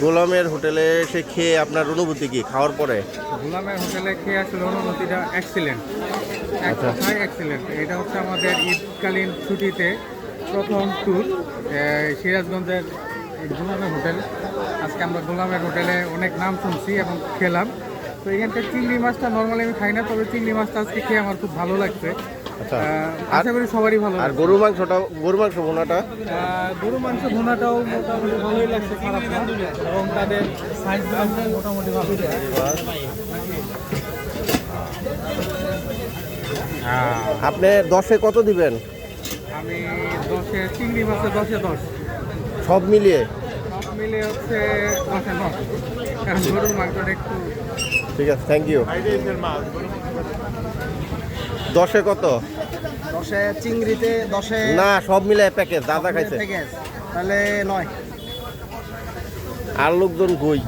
গোলামের হোটেলে এসে খেয়ে আপনার অনুভূতি কি খাওয়ার পরে? গোলামের হোটেলে খেয়ে আসলে অনুভূতিটা এক্সিলেন্ট, এক আচ্ছা। কথায় এক্সিলেন্ট। এটা হচ্ছে আমাদের ঈদকালীন ছুটিতে প্রথম ট্যুর সিরাজগঞ্জের গোলামের হোটেল। আজকে আমরা গোলামের হোটেলে অনেক নাম শুনছি এবং খেলাম। তো এখানকার চিংড়ি মাছটা নর্মালি আমি খাই না, তবে চিংড়ি মাছটা আজকে খেয়ে আমার খুব ভালো লাগছে। আচ্ছা। আশা করি সবারই ভালো আর লাগছে। গরু মাংস ভুনাটা? গরু মাংস ভুনাটাও মোটামুটি ভালোই লাগছে, খারাপ না। এবং তাদের সাইজগুলো মোটামুটি ভালো। আপনি 10-এ কত দিবেন? আমি 10-এ চিংড়ি মাছে 10-এ 10, সব মিলিয়ে? সব মিলে হচ্ছে 10-এ 9, কারণ গরুর মাংসটা একটু। ঠিক আছে, থ্যাংক ইউ। 10-এ কত? 10-এ চিংড়িতে 10-এ না, সব মিলে প্যাকেজ দাদা খাইছে। প্যাকেজ, তাহলে 9। আর লোকজন কই?